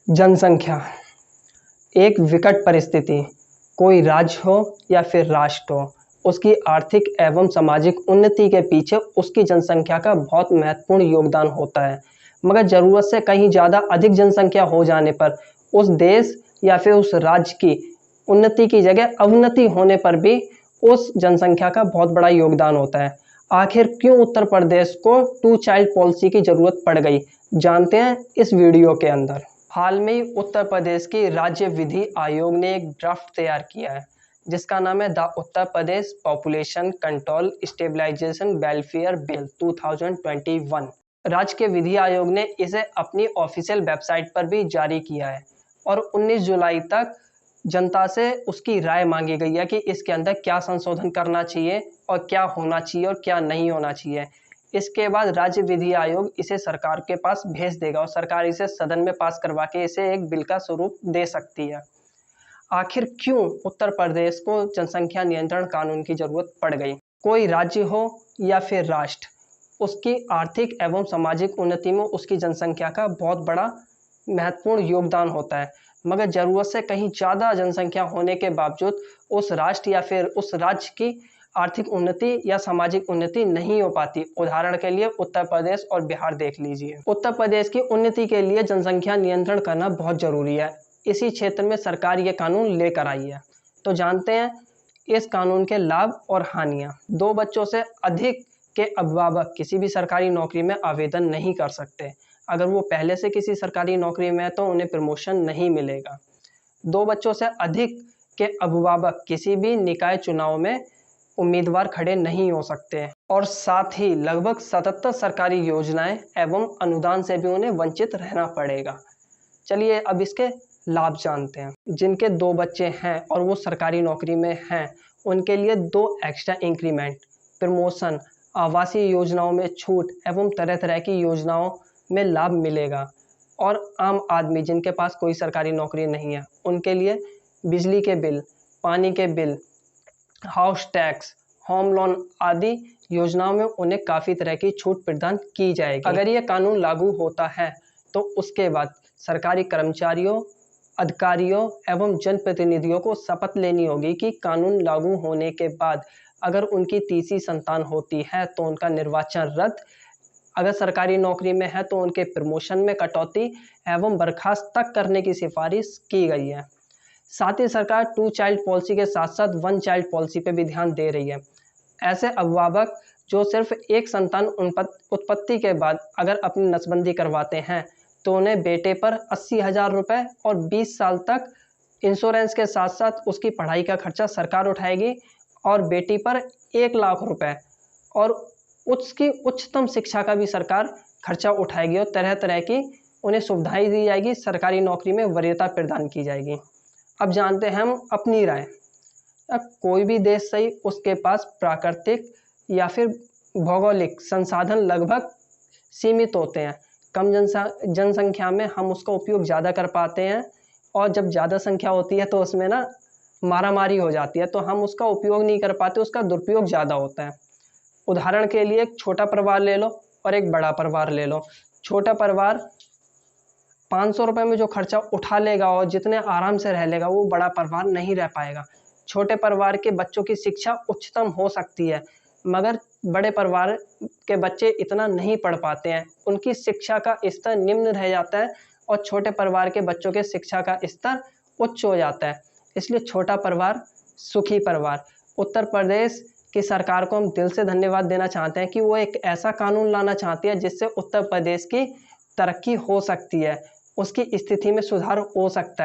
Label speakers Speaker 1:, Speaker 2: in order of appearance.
Speaker 1: जनसंख्या एक विकट परिस्थिति। कोई राज्य हो या फिर राष्ट्र हो, उसकी आर्थिक एवं सामाजिक उन्नति के पीछे उसकी जनसंख्या का बहुत महत्वपूर्ण योगदान होता है। मगर ज़रूरत से कहीं ज़्यादा अधिक जनसंख्या हो जाने पर उस देश या फिर उस राज्य की उन्नति की जगह अवनति होने पर भी उस जनसंख्या का बहुत बड़ा योगदान होता है। आखिर क्यों उत्तर प्रदेश को 2 चाइल्ड पॉलिसी की ज़रूरत पड़ गई, जानते हैं इस वीडियो के अंदर। हाल में ही उत्तर प्रदेश की राज्य विधि आयोग ने एक ड्राफ्ट तैयार किया है जिसका नाम है the Uttar Pradesh population control stabilisation welfare bill 2021। राज्य के विधि आयोग ने इसे अपनी ऑफिशियल वेबसाइट पर भी जारी किया है और 19 जुलाई तक जनता से उसकी राय मांगी गई है कि इसके अंदर क्या संशोधन करना चाहिए और क्या होना चाहिए और क्या नहीं होना चाहिए। इसके बाद राज्य विधि आयोग इसे सरकार के पास भेज देगा और सरकार इसे सदन में पास करवा के इसे एक बिल का स्वरूप दे सकती है। आखिर क्यों उत्तर प्रदेश को जनसंख्या नियंत्रण कानून की जरूरत पड़ गई? कोई राज्य हो या फिर राष्ट्र, उसकी आर्थिक एवं सामाजिक उन्नति में उसकी जनसंख्या का बहुत बड़ा महत्वपूर्ण योगदान होता है। मगर ज़रूरत से कहीं ज़्यादा जनसंख्या होने के बावजूद उस राष्ट्र या फिर उस राज्य की आर्थिक उन्नति या सामाजिक उन्नति नहीं हो पाती। उदाहरण के लिए उत्तर प्रदेश और बिहार देख लीजिए। उत्तर प्रदेश की उन्नति के लिए जनसंख्या नियंत्रण करना बहुत ज़रूरी है। इसी क्षेत्र में सरकार ये कानून लेकर आई है। तो जानते हैं इस कानून के लाभ और हानियाँ। 2 बच्चों से अधिक के अभिभावक किसी भी सरकारी नौकरी में आवेदन नहीं कर सकते। अगर वो पहले से किसी सरकारी नौकरी में है तो उन्हें प्रमोशन नहीं मिलेगा। 2 बच्चों से अधिक के अभिभावक किसी भी निकाय चुनाव में उम्मीदवार खड़े नहीं हो सकते और साथ ही लगभग 77 सरकारी योजनाएं एवं अनुदान से भी उन्हें वंचित रहना पड़ेगा। चलिए अब इसके लाभ जानते हैं। जिनके 2 बच्चे हैं और वो सरकारी नौकरी में हैं, उनके लिए 2 एक्स्ट्रा इंक्रीमेंट, प्रमोशन, आवासीय योजनाओं में छूट एवं तरह तरह की योजनाओं में लाभ मिलेगा। और आम आदमी जिनके पास कोई सरकारी नौकरी नहीं है, उनके लिए बिजली के बिल, पानी के bill, house tax, home loan आदि योजनाओं में उन्हें काफ़ी तरह की छूट प्रदान की जाएगी। अगर ये कानून लागू होता है तो उसके बाद सरकारी कर्मचारियों, अधिकारियों एवं जनप्रतिनिधियों को शपथ लेनी होगी कि कानून लागू होने के बाद अगर उनकी तीसरी संतान होती है तो उनका निर्वाचन रद्द, अगर सरकारी नौकरी में है तो उनके प्रमोशन में कटौती एवं बर्खास्त तक करने की सिफारिश की गई है। साथ ही सरकार 2 चाइल्ड पॉलिसी के साथ साथ 1 चाइल्ड पॉलिसी पे भी ध्यान दे रही है। ऐसे अभिभावक जो सिर्फ एक संतान उत्पत्ति के बाद अगर अपनी नसबंदी करवाते हैं तो उन्हें बेटे पर 80,000 रुपये और 20 साल तक इंश्योरेंस के साथ साथ उसकी पढ़ाई का खर्चा सरकार उठाएगी और बेटी पर 1 लाख रुपये और उसकी उच्चतम शिक्षा का भी सरकार खर्चा उठाएगी और तरह तरह की उन्हें सुविधाएं दी जाएगी, सरकारी नौकरी में वरीयता प्रदान की जाएगी। अब जानते हैं हम अपनी राय। अब कोई भी देश सही, उसके पास प्राकृतिक या फिर भौगोलिक संसाधन लगभग सीमित होते हैं। कम जनसंख्या में हम उसका उपयोग ज़्यादा कर पाते हैं और जब ज़्यादा संख्या होती है तो उसमें ना मारामारी हो जाती है, तो हम उसका उपयोग नहीं कर पाते, उसका दुरुपयोग ज़्यादा होता है। उदाहरण के लिए एक छोटा परिवार ले लो और एक बड़ा परिवार ले लो। छोटा परिवार 500 रुपये में जो खर्चा उठा लेगा और जितने आराम से रह लेगा, वो बड़ा परिवार नहीं रह पाएगा। छोटे परिवार के बच्चों की शिक्षा उच्चतम हो सकती है मगर बड़े परिवार के बच्चे इतना नहीं पढ़ पाते हैं, उनकी शिक्षा का स्तर निम्न रह जाता है और छोटे परिवार के बच्चों के शिक्षा का स्तर उच्च हो जाता है। इसलिए छोटा परिवार सुखी परिवार। उत्तर प्रदेश की सरकार को हम दिल से धन्यवाद देना चाहते हैं कि वो एक ऐसा कानून लाना चाहती है जिससे उत्तर प्रदेश की तरक्की हो सकती है, उसकी स्थिति में सुधार हो सकता है।